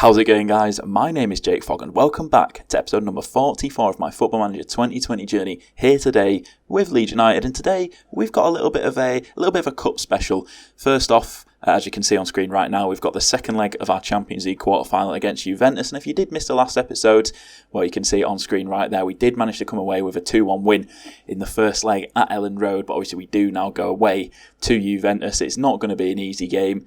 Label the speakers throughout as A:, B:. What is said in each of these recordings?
A: How's it going, guys? My name is Jakefog and welcome back to episode number 44 of my Football Manager 2020 journey here today with Leeds United. And today we've got a little bit of a cup special. First off, as you can see on screen right now, we've got the second leg of our Champions League quarter-final against Juventus. And if you did miss the last episode, well, you can see it on screen right there. We did manage to come away with a 2-1 win in the first leg at Ellen Road, but obviously we do now go away to Juventus. It's not going to be an easy game.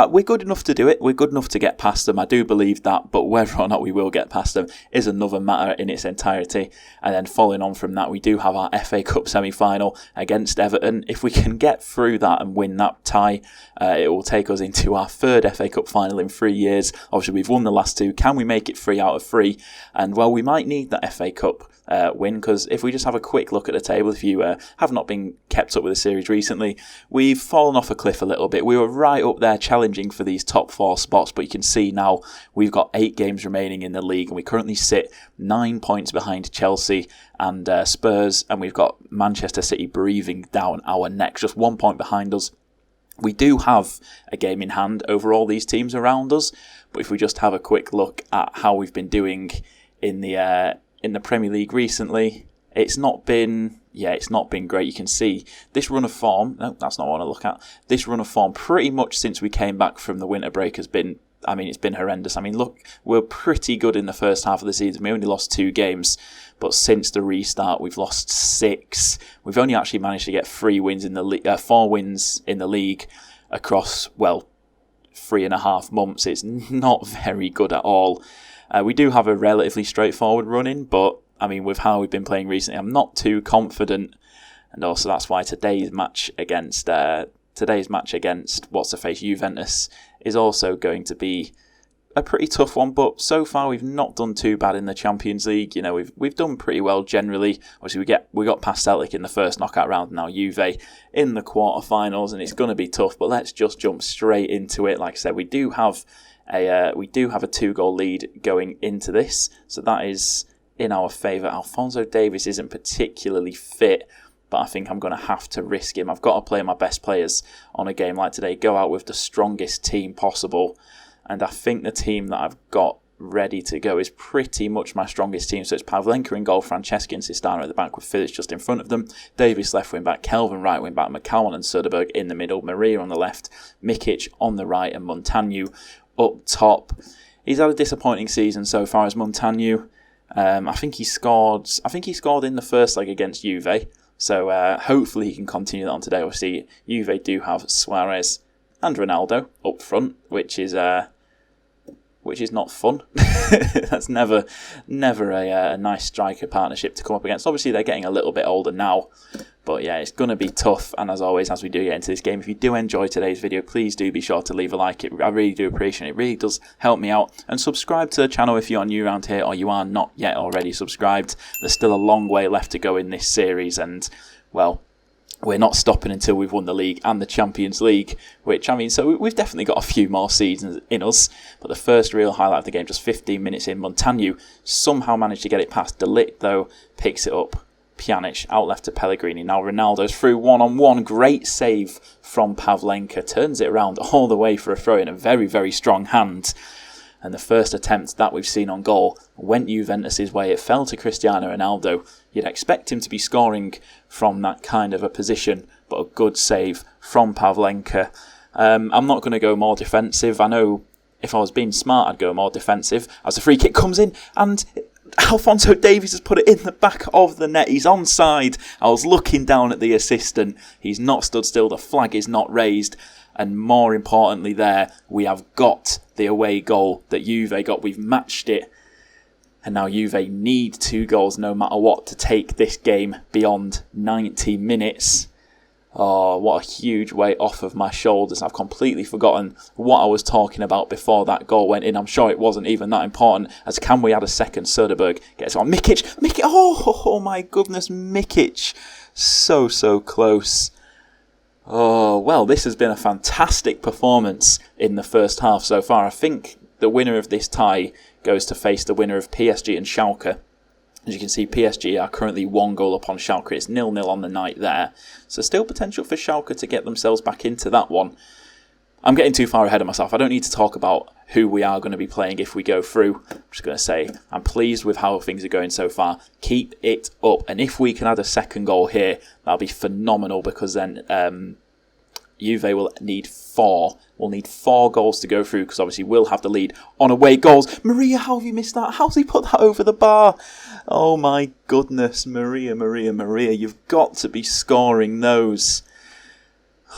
A: We're good enough to do it. We're good enough to get past them. I do believe that, but whether or not we will get past them is another matter in its entirety. And then following on from that, we do have our FA Cup semi-final against Everton. If we can get through that and win that tie, it will take us into our third FA Cup final in 3 years. Obviously, we've won the last two. Can we make it 3 out of 3? And, well, we might need that FA Cup win, because if we just have a quick look at the table, if you have not been kept up with the series recently, we've fallen off a cliff a little bit. We were right up there challenging for these top 4 spots, but you can see now we've got 8 games remaining in the league and we currently sit 9 points behind Chelsea and Spurs, and we've got Manchester City breathing down our necks, just 1 point behind us. We do have a game in hand over all these teams around us, but if we just have a quick look at how we've been doing in the Premier League recently, it's not been great. You can see this run of form. No, that's not what I want to look at. This run of form, pretty much since we came back from the winter break, it's been horrendous. Look, we're pretty good in the first half of the season. We only lost 2 games, but since the restart, we've lost 6. We've only actually managed to get 4 wins in the league across 3.5 months. It's not very good at all. We do have a relatively straightforward run-in, but with how we've been playing recently, I'm not too confident, and also that's why today's match against what's-the-face Juventus is also going to be a pretty tough one. But so far we've not done too bad in the Champions League. We've done pretty well generally. Obviously we got past Celtic in the first knockout round, now Juve in the quarterfinals, and it's going to be tough. But let's just jump straight into it. Like I said, we do have a 2-goal lead going into this, so that is in our favour. Alphonso Davies isn't particularly fit, but I think I'm going to have to risk him. I've got to play my best players on a game like today, go out with the strongest team possible, and I think the team that I've got ready to go is pretty much my strongest team. So it's Pavlenka in goal, Franceschi and Sistano at the back with Phillips just in front of them, Davies left wing back, Kelvin right wing back, McCallum and Söderberg in the middle, Maria on the left, Mikic on the right, and Montagnu up top. He's had a disappointing season so far as Montagnu. I think he scored in the first leg against Juve, so hopefully he can continue that on today. Obviously, Juve do have Suarez and Ronaldo up front, which is not fun. That's never a nice striker partnership to come up against. Obviously, they're getting a little bit older now, but yeah, it's going to be tough. And as always, as we do get into this game, if you do enjoy today's video, please do be sure to leave a like. I really do appreciate it. It really does help me out. And subscribe to the channel if you're new around here or you are not yet already subscribed. There's still a long way left to go in this series, and well, we're not stopping until we've won the league and the Champions League, which, so we've definitely got a few more seasons in us. But the first real highlight of the game, just 15 minutes in, Montagnu somehow managed to get it past De Ligt, though, picks it up. Pjanic out left to Pellegrini. Now Ronaldo's through one-on-one. Great save from Pavlenka. Turns it around all the way for a throw in. A very, very strong hand. And the first attempt that we've seen on goal went Juventus' way. It fell to Cristiano Ronaldo. You'd expect him to be scoring from that kind of a position, but a good save from Pavlenka. I'm not going to go more defensive. I know if I was being smart, I'd go more defensive. As the free kick comes in, and Alphonso Davies has put it in the back of the net. He's onside. I was looking down at the assistant. He's not stood still. The flag is not raised. And more importantly there, we have got the away goal that Juve got. We've matched it. And now Juve need 2 goals no matter what to take this game beyond 90 minutes. Oh, what a huge weight off of my shoulders. I've completely forgotten what I was talking about before that goal went in. I'm sure it wasn't even that important, as can we add a second? Söderberg gets on. Mikic! Oh my goodness, Mikic. So close. Oh, well, this has been a fantastic performance in the first half so far. I think the winner of this tie goes to face the winner of PSG and Schalke. As you can see, PSG are currently 1 goal up on Schalke. It's 0-0 on the night there. So still potential for Schalke to get themselves back into that one. I'm getting too far ahead of myself. I don't need to talk about who we are going to be playing if we go through. I'm just going to say I'm pleased with how things are going so far. Keep it up. And if we can add a second goal here, that'll be phenomenal, because then Juve will need 4. We'll need 4 goals to go through, because obviously we'll have the lead on away goals. Maria, how have you missed that? How's he put that over the bar? Oh my goodness, Maria, you've got to be scoring those.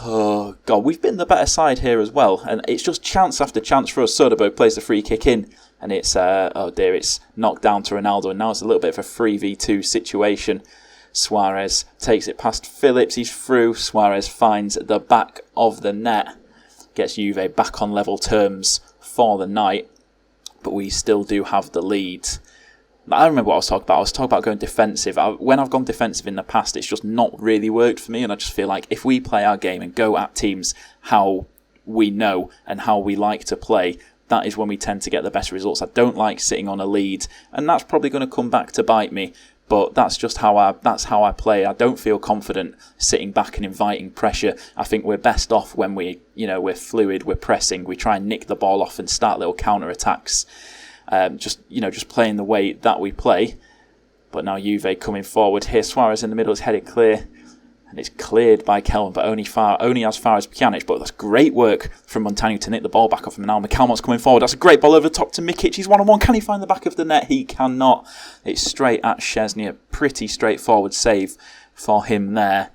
A: Oh, God, we've been the better side here as well. And it's just chance after chance for us. Soderbergh plays the free kick in. And it's, it's knocked down to Ronaldo. And now it's a little bit of a 3v2 situation. Suarez takes it past Phillips. He's through. Suarez finds the back of the net. Gets Juve back on level terms for the night. But we still do have the lead. I remember what I was talking about. I was talking about going defensive. When I've gone defensive in the past, it's just not really worked for me. And I just feel like if we play our game and go at teams how we know and how we like to play, that is when we tend to get the best results. I don't like sitting on a lead. And that's probably going to come back to bite me. But that's just how I play. I don't feel confident sitting back and inviting pressure. I think we're best off when we're fluid, we're pressing, we try and nick the ball off and start little counter attacks. Just playing the way that we play. But now Juve coming forward here. Suarez in the middle is headed clear. And it's cleared by Kelvin, but only as far as Pjanic. But that's great work from Montano to nick the ball back off him. Now McCalmont's coming forward. That's a great ball over the top to Mikic. He's 1-on-1. Can he find the back of the net? He cannot. It's straight at Szczesny. A pretty straightforward save for him there.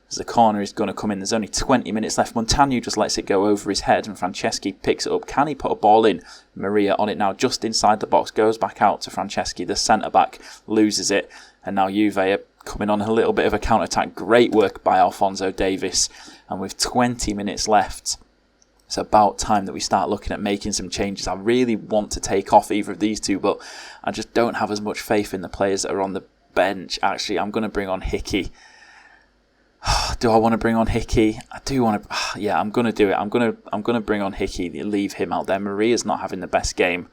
A: As the corner is going to come in. There's only 20 minutes left. Montano just lets it go over his head, and Franceschi picks it up. Can he put a ball in? Maria on it now, just inside the box. Goes back out to Franceschi. The centre-back loses it. And now Juve are coming on a little bit of a counter-attack. Great work by Alphonso Davies. And with 20 minutes left, it's about time that we start looking at making some changes. I really want to take off either of these two, but I just don't have as much faith in the players that are on the bench. Actually, I'm going to bring on Hickey. Do I want to bring on Hickey? I do want to. Yeah, I'm going to do it. I'm going to bring on Hickey. Leave him out there. Maria's not having the best game.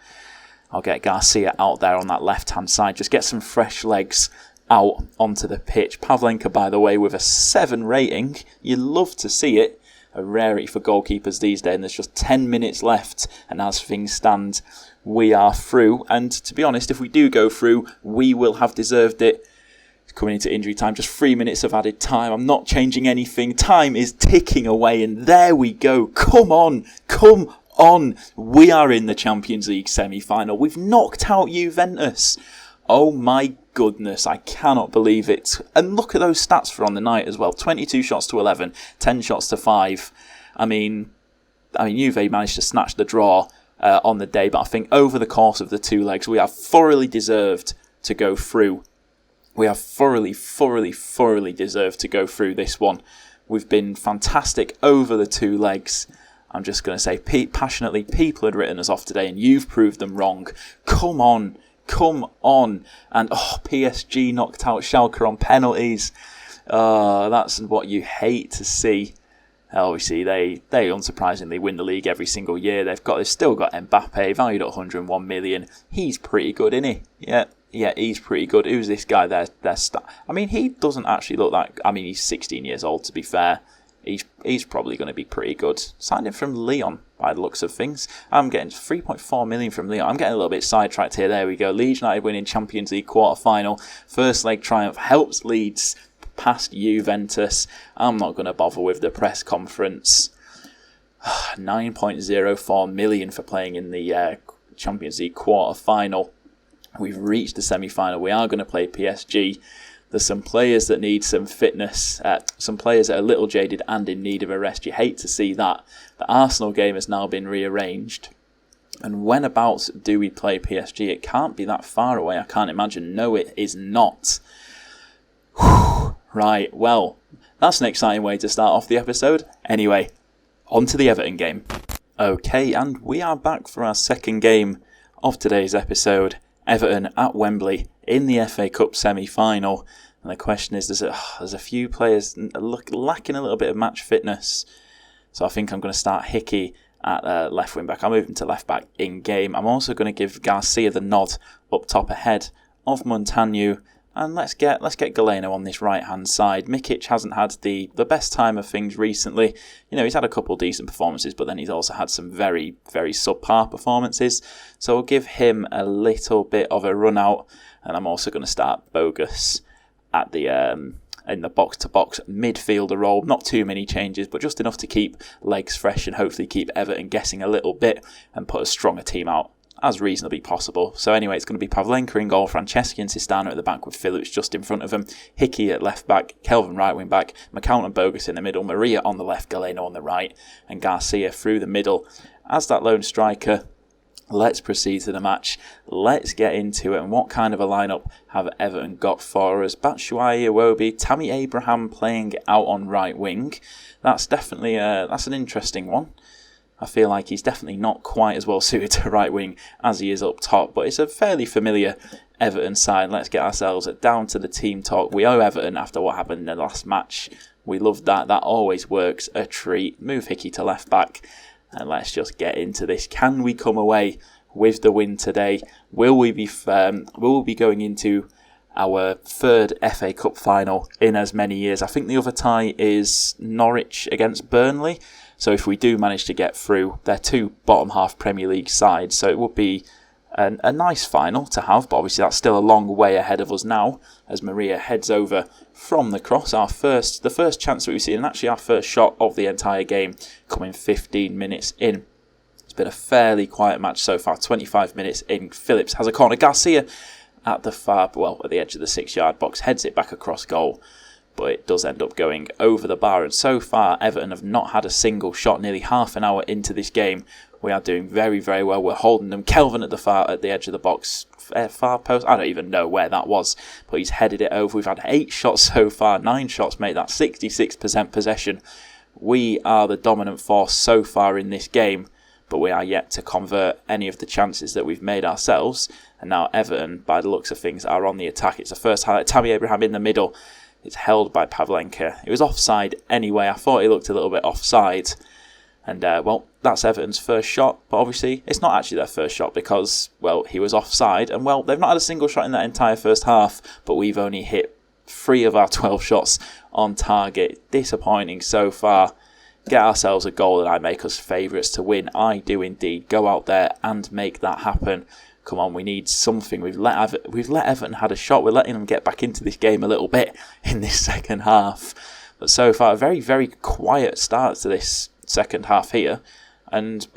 A: I'll get Garcia out there on that left-hand side. Just get some fresh legs out onto the pitch. Pavlenka, by the way, with a 7 rating. You love to see it. A rarity for goalkeepers these days. And there's just 10 minutes left. And as things stand, we are through. And to be honest, if we do go through, we will have deserved it. Coming into injury time, just 3 minutes of added time. I'm not changing anything. Time is ticking away, and there we go. Come on. We are in the Champions League semi-final. We've knocked out Juventus. Oh my goodness, I cannot believe it. And look at those stats for on the night as well. 22 shots to 11, 10 shots to 5. I mean, Juve managed to snatch the draw on the day, but I think over the course of the 2 legs, we have thoroughly deserved to go through. We have thoroughly deserved to go through this one. We've been fantastic over the 2 legs. I'm just going to say passionately, people had written us off today and you've proved them wrong. Come on. And PSG knocked out Schalke on penalties. That's what you hate to see. Obviously, they unsurprisingly win the league every single year. They've still got Mbappe, valued at 101 million. He's pretty good, isn't he? Yeah, he's pretty good. Who's this guy? He doesn't actually look like... he's 16 years old, to be fair. He's probably going to be pretty good. Signed him from Lyon, by the looks of things. I'm getting 3.4 million from Lyon. I'm getting a little bit sidetracked here. There we go. Leeds United winning Champions League quarter-final. First leg triumph helps Leeds past Juventus. I'm not going to bother with the press conference. 9.04 million for playing in the Champions League quarter-final. We've reached the semi-final. We are going to play PSG. There's some players that need some fitness. Some players that are a little jaded and in need of a rest. You hate to see that. The Arsenal game has now been rearranged. And whenabouts do we play PSG? It can't be that far away. I can't imagine. No, it is not. Right, well, that's an exciting way to start off the episode. Anyway, on to the Everton game. Okay, and we are back for our second game of today's episode. Everton at Wembley in the FA Cup semi-final. And the question is, there's a few players lacking a little bit of match fitness. So I think I'm going to start Hickey at left wing back. I'm moving to left back in game. I'm also going to give Garcia the nod up top ahead of Montano. And let's get Galeno on this right-hand side. Mikic hasn't had the best time of things recently. He's had a couple decent performances, but then he's also had some very, very subpar performances. So we'll give him a little bit of a run out. And I'm also going to start Bogus at the in the box-to-box midfielder role. Not too many changes, but just enough to keep legs fresh and hopefully keep Everton guessing a little bit and put as strong a team out as reasonably possible. So anyway, it's going to be Pavlenka in goal, Franceschi and Sistano at the back with Phillips just in front of him, Hickey at left back, Kelvin right wing back, McCown and Bogus in the middle, Maria on the left, Galeno on the right, and Garcia through the middle as that lone striker. Let's proceed to the match. Let's get into it. And what kind of a lineup have Everton got for us? Batshuayi, Iwobi, Tammy Abraham playing out on right wing. That's definitely that's an interesting one. I feel like he's definitely not quite as well suited to right wing as he is up top, but it's a fairly familiar Everton side. Let's get ourselves down to the team talk. We owe Everton after what happened in the last match. We love that. That always works a treat. Move Hickey to left back, and let's just get into this. Can we come away with the win today? Will we be going into our third FA Cup final in as many years? I think the other tie is Norwich against Burnley. So if we do manage to get through, they're two bottom half Premier League sides. So it would be a nice final to have. But obviously that's still a long way ahead of us now as Maria heads over from the cross. The first chance that we've seen, and actually our first shot of the entire game, coming 15 minutes in. It's been a fairly quiet match so far. 25 minutes in. Phillips has a corner. Garcia at the edge of the 6-yard box, heads it back across goal. But it does end up going over the bar. And so far, Everton have not had a single shot. Nearly half an hour into this game, we are doing very, very well. We're holding them. Kelvin at the edge of the box, far post. I don't even know where that was, but he's headed it over. We've had 8 shots so far. 9 shots made. That's 66% possession. We are the dominant force so far in this game, but we are yet to convert any of the chances that we've made ourselves. And now Everton, by the looks of things, are on the attack. It's the first highlight. Tammy Abraham in the middle. It's held by Pavlenka. It was offside anyway. I thought he looked a little bit offside. And, that's Everton's first shot. But obviously, it's not actually their first shot because, he was offside. And, they've not had a single shot in that entire first half. But we've only hit 3 of our 12 shots on target. Disappointing so far. Get ourselves a goal and I make us favourites to win. I do indeed. Go out there and make that happen. Come on, we need something. We've let Everton had a shot. We're letting them get back into this game a little bit in this second half. But so far, a very, very quiet start to this second half here. And,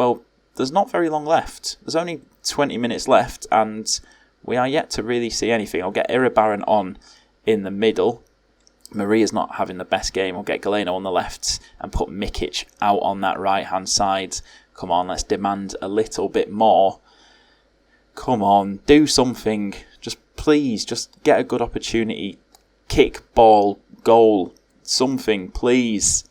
A: there's not very long left. There's only 20 minutes left, and we are yet to really see anything. I'll get Iribarren on in the middle. Maria's not having the best game. I'll get Galeno on the left and put Mikic out on that right-hand side. Come on, let's demand a little bit more. Come on, do something. Please, get a good opportunity. Kick, ball, goal, something, please.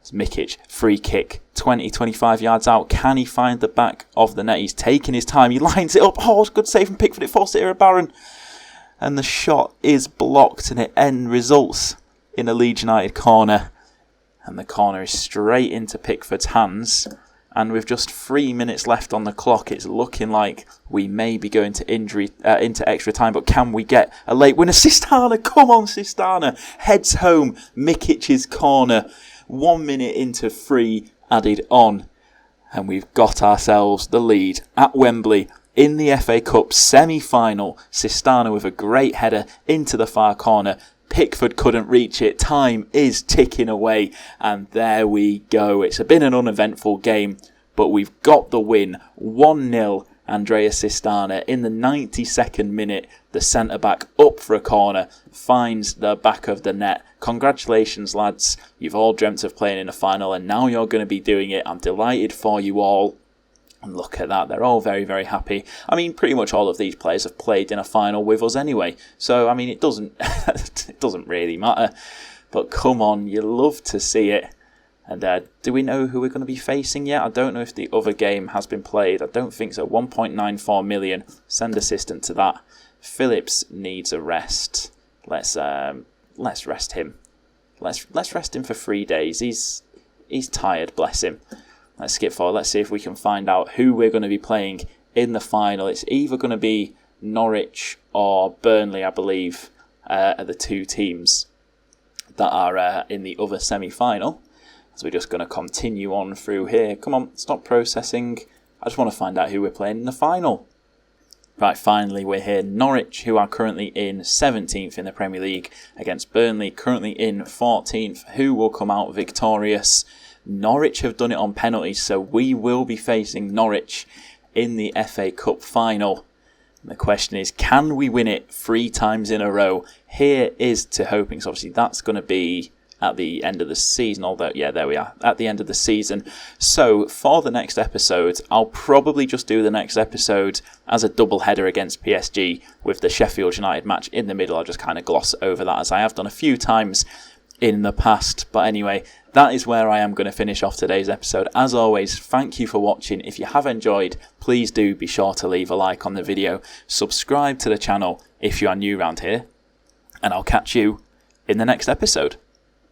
A: It's Mikic, free kick, 20-25 yards out. Can he find the back of the net? He's taking his time. He lines it up. Oh, good save from Pickford. It forced it to Iribarren. And the shot is blocked and it results in a Leeds United corner. And the corner is straight into Pickford's hands. And with just 3 minutes left on the clock, it's looking like we may be going to into extra time. But can we get a late winner? Sistana, come on, Sistana. Heads home, Mikic's corner. 1 minute into 3 added on. And we've got ourselves the lead at Wembley in the FA Cup semi-final. Sistana with a great header into the far corner. Pickford couldn't reach it. Time is ticking away. And there we go. It's been an uneventful game, but we've got the win. 1-0. Andrea Sistana in the 92nd minute. The centre-back up for a corner. Finds the back of the net. Congratulations, lads. You've all dreamt of playing in a final, and now you're going to be doing it. I'm delighted for you all. And look at that, they're all very, very happy. I mean, pretty much all of these players have played in a final with us anyway. So, I mean, it doesn't it doesn't really matter. But come on, you love to see it. And do we know who we're going to be facing yet? I don't know if the other game has been played. I don't think so. 1.94 million. Send assistant to that. Phillips needs a rest. Let's rest him. Let's rest him for 3 days. He's tired, bless him. Let's skip forward. Let's see if we can find out who we're going to be playing in the final. It's either going to be Norwich or Burnley, I believe. are the two teams that are in the other semi-final. So we're just going to continue on through here. Come on, stop processing. I just want to find out who we're playing in the final. Right, finally we're here. Norwich, who are currently in 17th in the Premier League, against Burnley, currently in 14th. Who will come out victorious? Norwich have done it on penalties, so we will be facing Norwich in the FA Cup final. And the question is, can we win it 3 times in a row? Here is to hoping. So obviously that's going to be at the end of the season, although, yeah, there we are, at the end of the season. So for the next episode, I'll probably just do the next episode as a double header against PSG with the Sheffield United match in the middle. I'll just kind of gloss over that, as I have done a few times in the past. But anyway, that is where I am going to finish off today's episode. As always, thank you for watching. If you have enjoyed, please do be sure to leave a like on the video. Subscribe to the channel if you are new around here. And I'll catch you in the next episode.